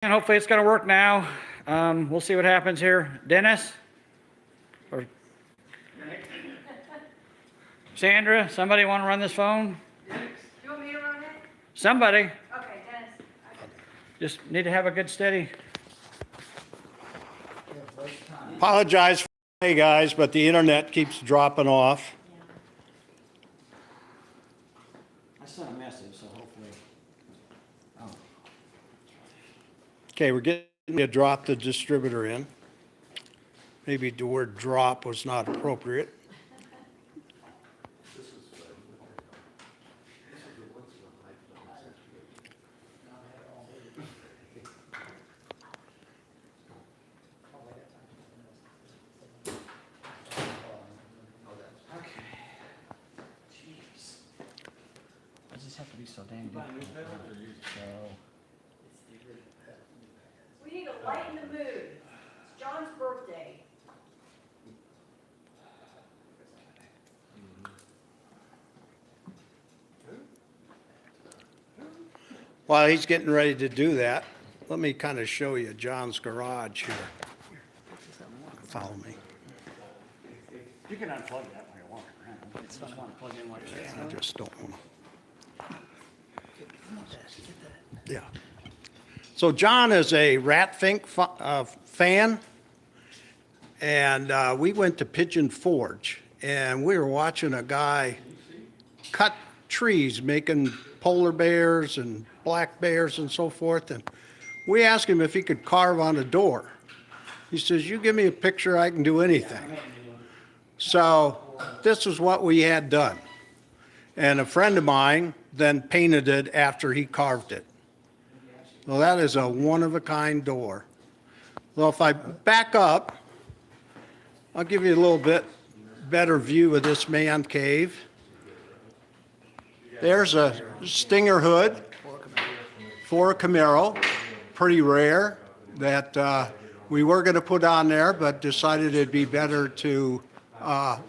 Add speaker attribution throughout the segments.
Speaker 1: And hopefully it's going to work now. We'll see what happens here. Dennis? Or Sandra? Somebody want to run this phone?
Speaker 2: Do you want me to run it?
Speaker 1: Somebody.
Speaker 2: Okay, Dennis.
Speaker 1: Just need to have a good steady.
Speaker 3: Apologize for hey guys, but the internet keeps dropping off.
Speaker 1: I sent a message, so hopefully. Oh.
Speaker 3: Okay, we're getting to drop the distributor in. Maybe the word drop was not appropriate.
Speaker 1: Have to be so dang difficult. So.
Speaker 2: We need to lighten the mood. It's John's birthday.
Speaker 3: While he's getting ready to do that, let me kind of show you John's garage here. Follow me.
Speaker 1: You can unplug that while you're walking around. It's just want to plug in while you're
Speaker 3: I just don't want to. Yeah. So John is a Ratfink fan, and we went to Pigeon Forge, and we were watching a guy cut trees, making polar bears and black bears and so forth, and we asked him if he could carve on a door. He says, "You give me a picture, I can do anything." So this is what we had done, and a friend of mine then painted it after he carved it. Well, that is a one-of-a-kind door. Well, if I back up, I'll give you a little bit better view of this man cave. There's a Stinger hood for a Camaro, pretty rare, that we were going to put on there, but decided it'd be better to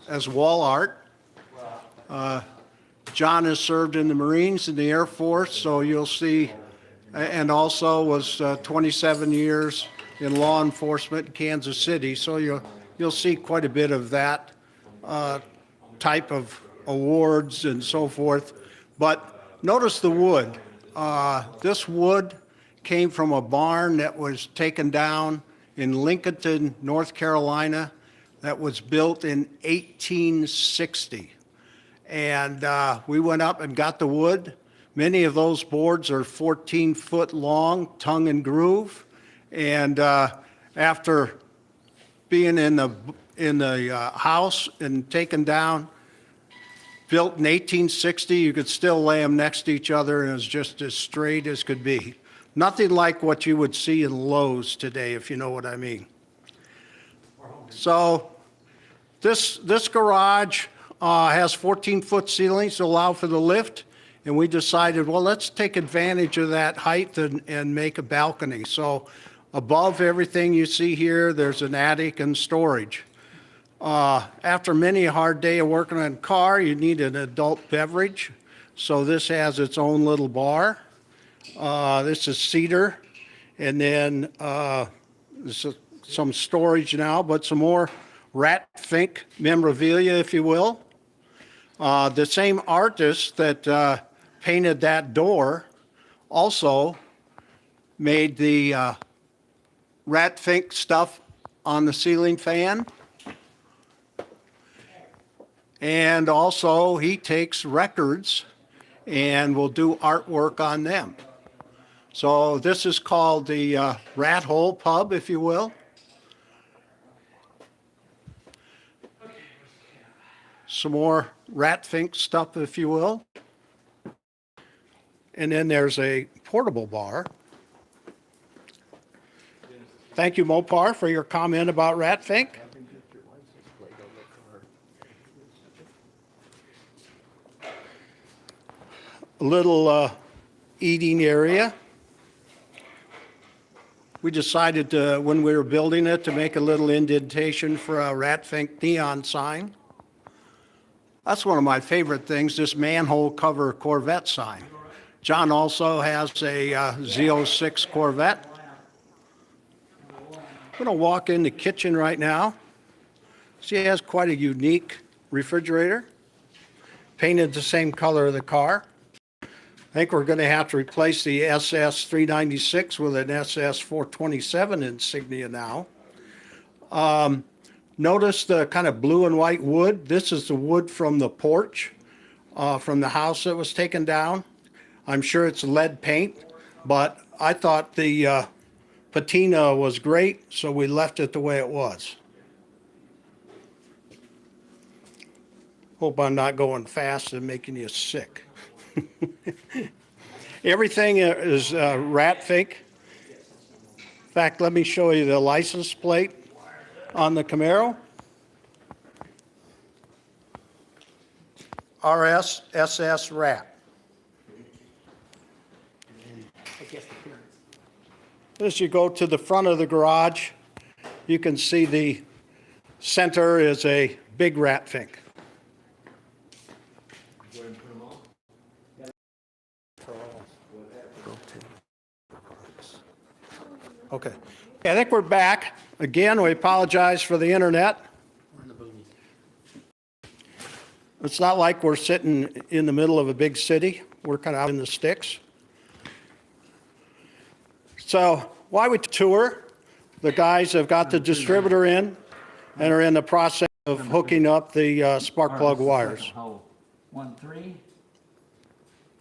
Speaker 3: as wall art. John has served in the Marines and the Air Force, so you'll see, and also was 27 years in law enforcement in Kansas City, so you'll see quite a bit of that type of awards and so forth. But notice the wood. This wood came from a barn that was taken down in Lincolnton, North Carolina, that was built in 1860. And we went up and got the wood. Many of those boards are 14-foot long, tongue and groove. And after being in the house and taken down, built in 1860, you could still lay them next to each other, and it was just as straight as could be. Nothing like what you would see in Lowe's today, if you know what I mean. So this garage has 14-foot ceilings to allow for the lift, and we decided, well, let's take advantage of that height and make a balcony. So above everything you see here, there's an attic and storage. After many a hard day of working on a car, you need an adult beverage. So this has its own little bar. This is cedar, and then this is some storage now, but some more Ratfink memorabilia, if you will. The same artist that painted that door also made the Ratfink stuff on the ceiling fan. And also he takes records and will do artwork on them. So this is called the Rat Hole Pub, if you will. Some more Ratfink stuff, if you will. And then there's a portable bar. Thank you, Mopar, for your comment about Ratfink. A little eating area. We decided to, when we were building it, to make a little indentation for a Ratfink neon sign. That's one of my favorite things, this manhole cover Corvette sign. John also has a Z06 Corvette, I'm gonna walk in the kitchen right now. She has quite a unique refrigerator, painted the same color of the car. I think we're gonna have to replace the SS 396 with an SS 427 insignia now. Notice the kind of blue and white wood. This is the wood from the porch, from the house that was taken down. I'm sure it's lead paint, but I thought the patina was great, so we left it the way it was. Hope I'm not going fast and making you sick. Everything is rat fink. In fact, let me show you the license plate on the Camaro. RS SS rat. As you go to the front of the garage, you can see the center is a big rat fink. Okay. I think we're back. Again, we apologize for the internet. It's not like we're sitting in the middle of a big city. We're kind of out in the sticks. So why we tour? The guys have got the distributor in and are in the process of hooking up the spark plug wires.
Speaker 1: Hole. 1, 3.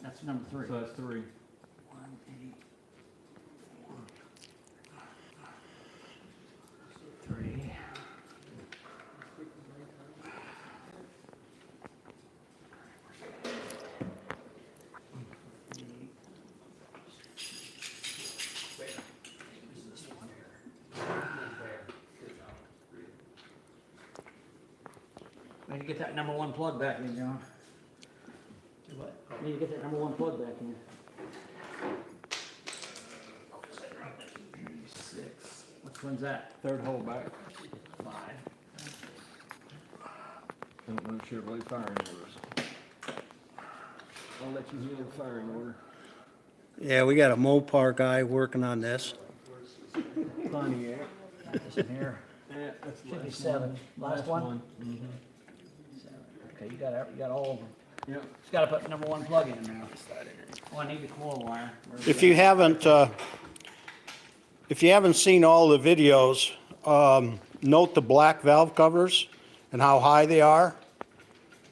Speaker 1: That's number 3.
Speaker 4: So that's 3.
Speaker 1: 1, 8, 3. Need to get that number 1 plug back in, John. Need to get that number 1 plug back in. 6. Which one's that?
Speaker 4: 3rd hole back.
Speaker 1: 5.
Speaker 4: Don't know Chevrolet firing orders. I'll let you hear the firing order.
Speaker 3: Yeah, we got a Mopar guy working on this.
Speaker 4: Pontiac.
Speaker 1: This in here.
Speaker 4: Yeah, that's the
Speaker 1: Should be
Speaker 4: last
Speaker 1: 7.
Speaker 4: one.
Speaker 1: Last one?
Speaker 4: Mhm.
Speaker 1: 7. Okay, you got all of them.
Speaker 4: Yep.
Speaker 1: Just gotta put number 1 plug in now. Oh, I need the coil wire. Where's
Speaker 3: If
Speaker 1: that?
Speaker 3: you haven't seen all the videos, note the black valve covers and how high they are.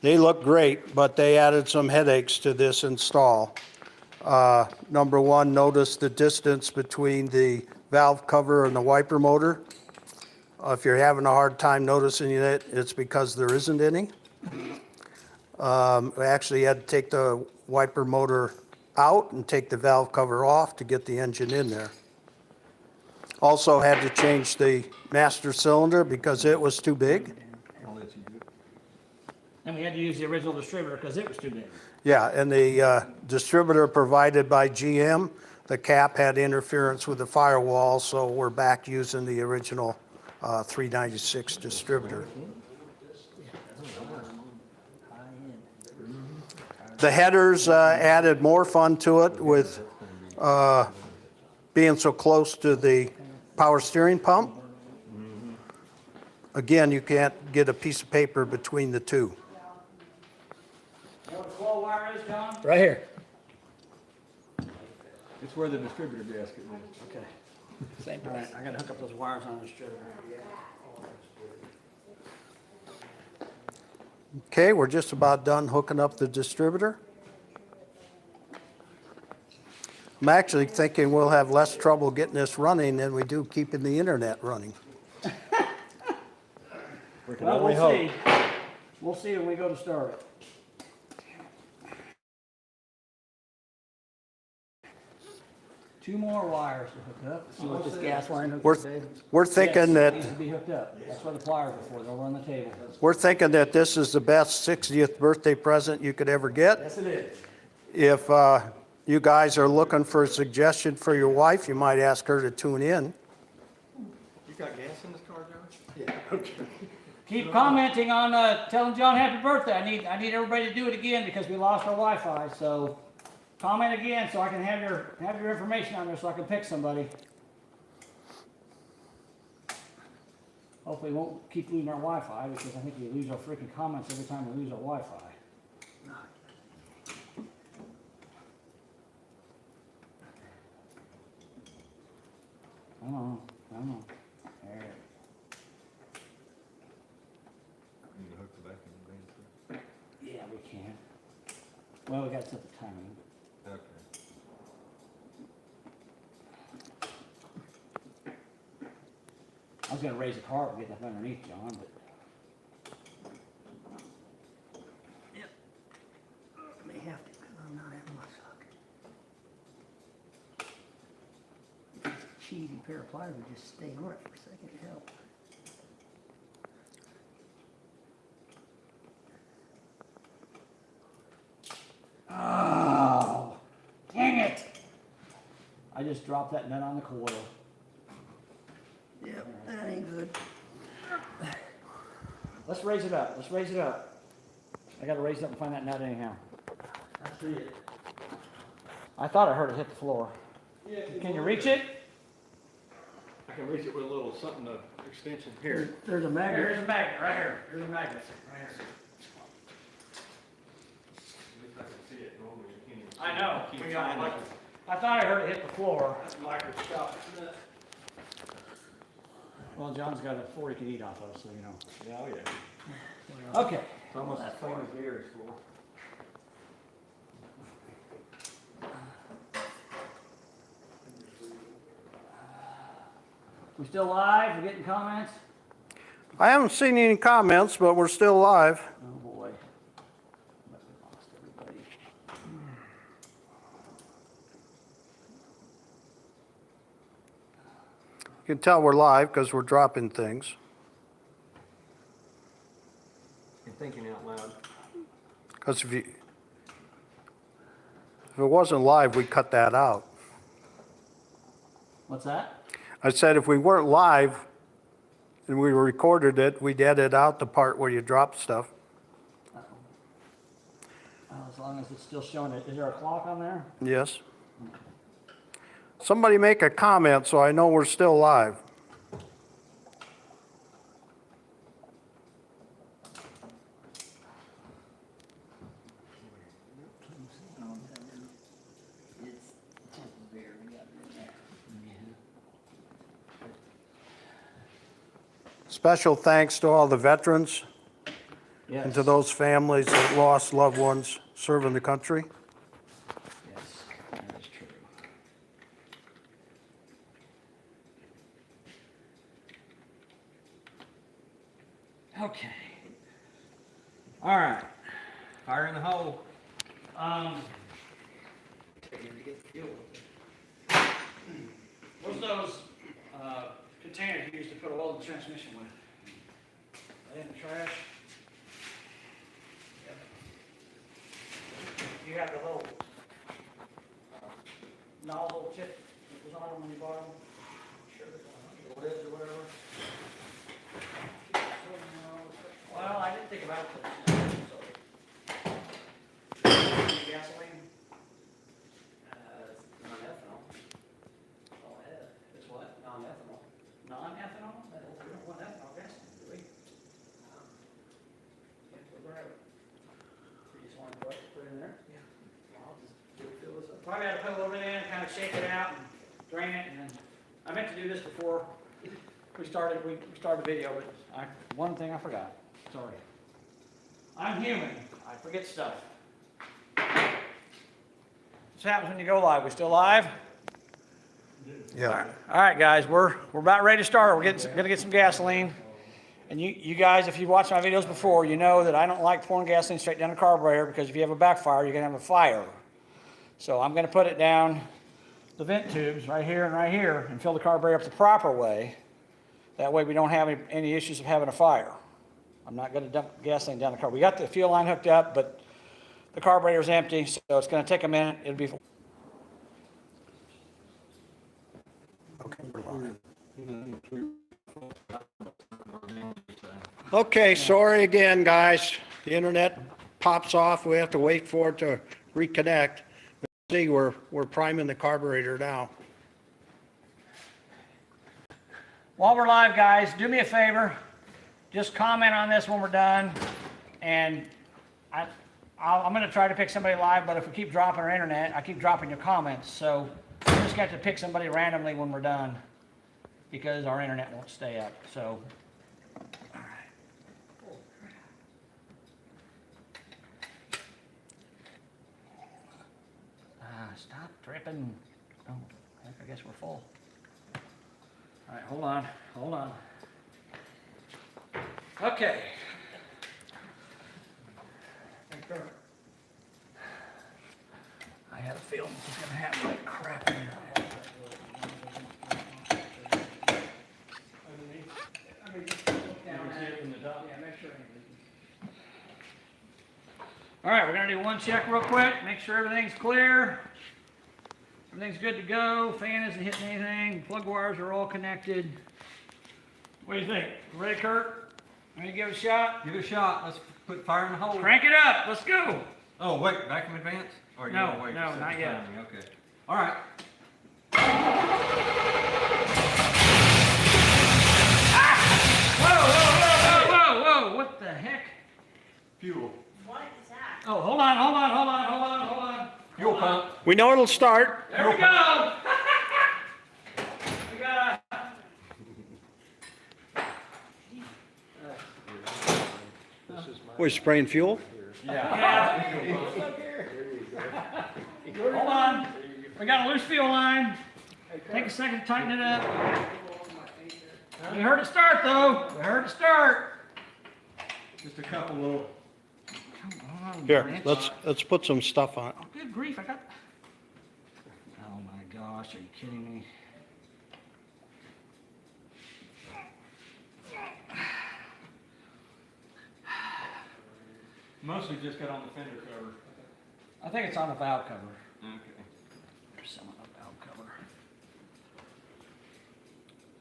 Speaker 3: They look great, but they added some headaches to this install. Number 1, notice the distance between the valve cover and the wiper motor. If you're having a hard time noticing it, it's because there isn't any. We actually had to take the wiper motor out and take the valve cover off to get the engine in there. Also had to change the master cylinder because it was too big.
Speaker 4: I'll let you do it.
Speaker 1: And we had to use the original distributor because it was too big.
Speaker 3: Yeah, and the distributor provided by GM, the cap had interference with the firewall, so we're back using the original 396 distributor. The headers added more fun to it with being so close to the power steering pump. Again, you can't get a piece of paper between the two.
Speaker 1: You know what the coil wire is, John?
Speaker 3: Right here.
Speaker 4: It's where the distributor gasket is.
Speaker 1: Okay. Same thing. I gotta hook up those wires on the distributor.
Speaker 3: Okay, we're just about done hooking up the distributor. I'm actually thinking we'll have less trouble getting this running than we do keeping the internet running.
Speaker 4: We can
Speaker 1: Well,
Speaker 4: only
Speaker 1: we'll
Speaker 4: hope.
Speaker 1: see. We'll see when we go to start it. Two more wires to hook up. See what this gas line hooks
Speaker 3: We're,
Speaker 1: up, Dave?
Speaker 3: we're thinking
Speaker 1: Yes, it needs
Speaker 3: that,
Speaker 1: to be hooked up. That's what the pliers are for. They'll run the table.
Speaker 3: we're thinking that this is the best 60th birthday present you could ever get.
Speaker 1: Yes, it is.
Speaker 3: If you guys are looking for a suggestion for your wife, you might ask her to tune in.
Speaker 4: You got gas in this car, John?
Speaker 1: Keep commenting on telling John happy birthday. I need everybody to do it again because we lost our Wi-Fi. So comment again so I can have your information on there so I can pick somebody. Hopefully we won't keep losing our Wi-Fi, because I think we lose our freaking comments every time we lose our Wi-Fi. I don't know. There.
Speaker 4: You can hook the back in the green.
Speaker 1: Yeah, we can. Well, we got to set the timing.
Speaker 4: Okay.
Speaker 1: I was gonna raise the cart and get that underneath, John, but. Yep. May have to, because I'm not having my socket. If it's a cheesy pair of pliers, we just stay on it for a second to help. Oh, dang it! I just dropped that nut on the coil.
Speaker 5: Yep, that ain't good.
Speaker 1: Let's raise it up. Let's raise it up. I gotta raise it up and find that nut anyhow.
Speaker 5: I see it.
Speaker 1: I thought I heard it hit the floor.
Speaker 4: Yeah,
Speaker 1: Can you reach it?
Speaker 4: I can reach it with a little something, extension here.
Speaker 5: There's a magnet.
Speaker 1: Here's a magnet, right here. Here's a magnet, right here.
Speaker 4: At least I can see it. Normally you can't even see
Speaker 1: I
Speaker 4: it.
Speaker 1: know.
Speaker 4: You
Speaker 1: We
Speaker 4: can't
Speaker 1: got
Speaker 4: find
Speaker 1: it.
Speaker 4: it.
Speaker 1: I thought I heard it hit the floor.
Speaker 4: That's microscopic nut.
Speaker 1: Well, John's got a 40 he can eat off of, so you know.
Speaker 4: Yeah, oh yeah.
Speaker 1: Okay.
Speaker 4: It's almost as clean as the air is for.
Speaker 1: We still live? We getting comments?
Speaker 3: I haven't seen any comments, but we're still live.
Speaker 1: Oh boy. Must have lost everybody.
Speaker 3: You can tell we're live because we're dropping things.
Speaker 4: You're thinking out loud.
Speaker 3: Because if it wasn't live, we'd cut that out.
Speaker 1: What's that?
Speaker 3: I said if we weren't live and we recorded it, we'd edit out the part where you drop stuff.
Speaker 1: As long as it's still showing it. Is there a clock on there?
Speaker 3: Yes. Somebody make a comment so I know we're still live.
Speaker 5: It's temporary, we got it in there.
Speaker 3: Special thanks to all the veterans
Speaker 1: Yes.
Speaker 3: and to those families that lost loved ones serving the country.
Speaker 1: Yes, that is true. Okay. All right.
Speaker 4: Fire in the hole.
Speaker 1: What's those containers you used to put oil in the transmission with? Are they in the trash? You have the little nozzle tip that was on them when you bought them? Sure, the lids or whatever. Well, I didn't think about it till just now, so. Gasoline?
Speaker 5: Non-ethanol.
Speaker 1: Oh, yeah. It's what?
Speaker 5: Non-ethanol.
Speaker 1: Non-ethanol? We don't want ethanol gasoline, do we? You just want to put it in there?
Speaker 5: Yeah.
Speaker 1: I'll just fill this up. Probably had to put a little bit in, kind of shake it out and drain it, and then, I meant to do this before we started the video, but one thing I forgot, sorry. I'm human, I forget stuff. This happens when you go live. We still live?
Speaker 3: Yeah.
Speaker 1: All right, guys, we're about ready to start. We're gonna get some gasoline. And you guys, if you've watched my videos before, you know that I don't like pouring gasoline straight down the carburetor, because if you have a backfire, you're gonna have a fire. So I'm gonna put it down the vent tubes right here and fill the carburetor up the proper way. That way we don't have any issues of having a fire. I'm not gonna dump gasoline down the car. We got the fuel line hooked up, but the carburetor's empty, so it's gonna take a minute. It'll be.
Speaker 3: Okay, sorry again, guys. The internet pops off. We have to wait for it to reconnect. See, we're priming the carburetor now.
Speaker 1: while we're live, guys, do me a favor. Just comment on this when we're done. And I'm going to try to pick somebody live, but if we keep dropping our internet, I keep dropping your comments. So we just got to pick somebody randomly when we're done because our internet won't stay up. So, all right. Stop dripping. Oh, I guess we're full. All right, hold on. Okay. I had a feeling this was gonna happen like crap here. All right, we're gonna do one check real quick, make sure everything's clear. Everything's good to go, fan isn't hitting anything, plug wires are all connected. What do you think? Ready, Kurt? Ready to give it a shot?
Speaker 6: Give it a shot. Let's put fire in the hole.
Speaker 1: Crank it up, let's go.
Speaker 6: Oh, wait, back in advance? Or you
Speaker 1: No,
Speaker 6: wanna wait
Speaker 1: no,
Speaker 6: for some
Speaker 1: not yet.
Speaker 6: timing? Okay. All right.
Speaker 1: Whoa, what the heck?
Speaker 6: Fuel.
Speaker 2: What is that?
Speaker 1: Oh, hold on.
Speaker 6: Fuel pump.
Speaker 3: We know it'll start.
Speaker 1: There we go. We got
Speaker 3: We're spraying fuel?
Speaker 1: Hold on. We got a loose fuel line. Take a second to tighten it up. We heard it start though.
Speaker 6: Just a couple little.
Speaker 1: Come on,
Speaker 3: Here,
Speaker 1: Brent.
Speaker 3: let's put some stuff on it.
Speaker 1: Oh, good grief, I got. Oh my gosh, are you kidding me?
Speaker 6: Mostly just got on the fender cover.
Speaker 1: I think it's on the valve cover.
Speaker 6: Okay.
Speaker 1: There's some on the valve cover.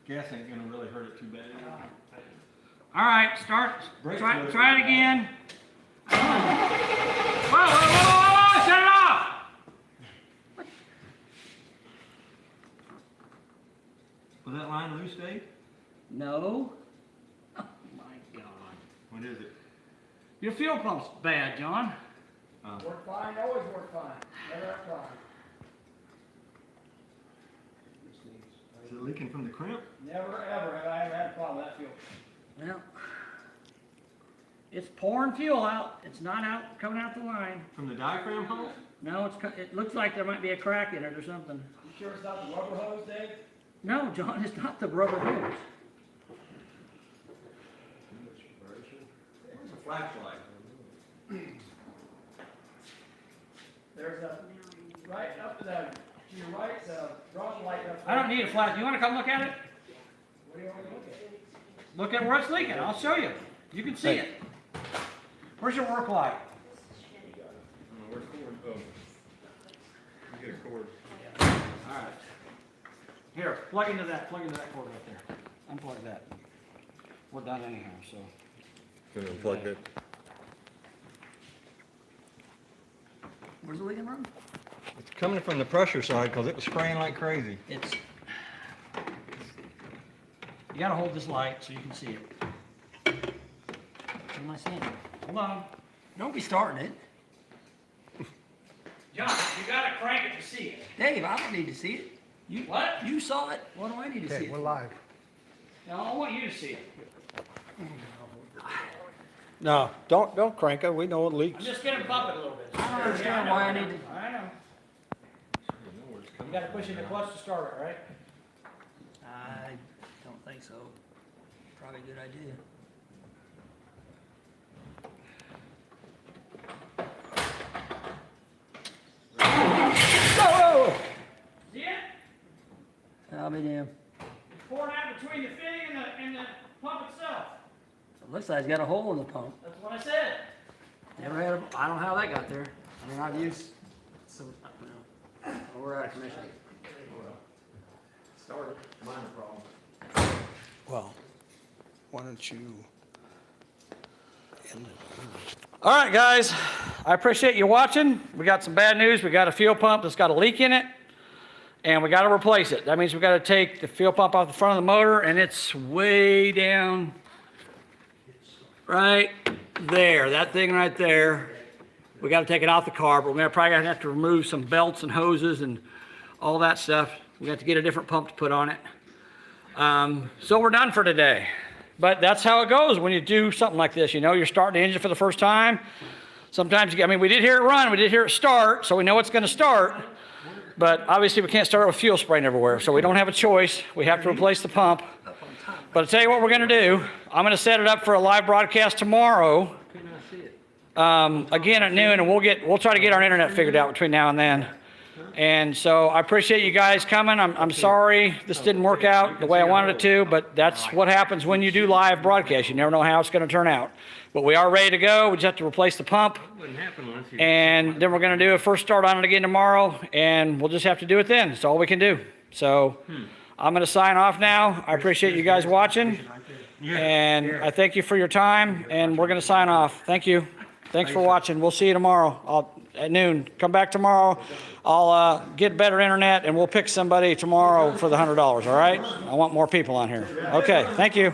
Speaker 6: Gas ain't gonna really hurt it too bad.
Speaker 1: All right, start.
Speaker 6: Brakes
Speaker 1: Try
Speaker 6: work.
Speaker 1: it again. Whoa, shut it off!
Speaker 6: Was that line loose, Dave?
Speaker 1: No. Oh my God.
Speaker 6: What is it?
Speaker 1: Your fuel pump's bad, John.
Speaker 4: Work fine, always work fine. Never have problem.
Speaker 6: Is it leaking from the crimp?
Speaker 4: Never ever have I ever had a problem with that fuel.
Speaker 1: Well, it's pouring fuel out. It's not out coming out the line.
Speaker 6: From the diaphragm hole?
Speaker 1: No, it looks like there might be a crack in it or something.
Speaker 4: You sure it's not the rubber hose, Dave?
Speaker 1: No, John, it's not the rubber hose.
Speaker 6: Where's the flashlight?
Speaker 4: There's a, right up to the, to your right, the throttle light up
Speaker 1: I don't need a flash. You want to come look at it?
Speaker 4: What do you want me to look at?
Speaker 1: Look at where it's leaking. I'll show you. You can see it. Where's your work light?
Speaker 6: Where's the cord? Oh. You get a cord.
Speaker 1: All right. Here, plug into that cord right there. Unplug that. We're done anyhow, so.
Speaker 7: Gonna unplug it.
Speaker 1: Where's the leaking from?
Speaker 6: It's coming from the pressure side because it was spraying like crazy.
Speaker 1: It's. You gotta hold this light so you can see it. What am I saying? Hold on.
Speaker 5: Don't be starting it.
Speaker 1: John, you gotta crank it to see it.
Speaker 5: Dave, I don't need to see it.
Speaker 1: What?
Speaker 5: You saw it. What do I need to see it?
Speaker 3: live.
Speaker 1: No, I want you to see it.
Speaker 3: No, don't crank it. We know it
Speaker 1: I'm
Speaker 3: leaks.
Speaker 1: just gonna bump it a little bit.
Speaker 5: I don't understand why I need to.
Speaker 1: I know. You gotta push in the clutch to start it, right?
Speaker 5: I don't think so. Probably a good idea.
Speaker 1: See it?
Speaker 5: I'll be damned.
Speaker 1: It's pouring out between the fitting and the pump itself.
Speaker 5: It looks like it's got a hole in the pump.
Speaker 1: That's what I said.
Speaker 5: Never had a, I don't know how that got there. I mean, I've used some, we're out of commission.
Speaker 6: Started. Minor problem.
Speaker 3: Well, why don't you end it?
Speaker 1: All right, guys. I appreciate you watching. We got some bad news. We got a fuel pump that's got a leak in it. and we got to replace it. That means we got to take the fuel pump off the front of the motor, and it's way down right there. That thing right there. We got to take it off the car, but we're probably going to have to remove some belts and hoses and all that stuff. We have to get a different pump to put on it. So we're done for today. But that's how it goes when you do something like this. You know, you're starting the engine for the first time. Sometimes, I mean, we did hear it run, we did hear it start, so we know it's going to start. But obviously, we can't start it with fuel spraying everywhere, so we don't have a choice. We have to replace the pump. But I'll tell you what we're going to do. I'm going to set it up for a live broadcast tomorrow, again at noon, and we'll try to get our internet figured out between now and then. And so I appreciate you guys coming. I'm sorry this didn't work out the way I wanted it to, but that's what happens when you do live broadcasts. You never know how it's going to turn out. But we are ready to go. We just have to replace the pump. And then we're going to do a first start on it again tomorrow, and we'll just have to do it then. That's all we can do. So I'm going to sign off now. I appreciate you guys watching, and I thank you for your time, and we're going to sign off. Thank you. Thanks for watching. We'll see you tomorrow at noon. Come back tomorrow. I'll get better internet, and we'll pick somebody tomorrow for the $100, all right? I want more people on here. Okay, thank you.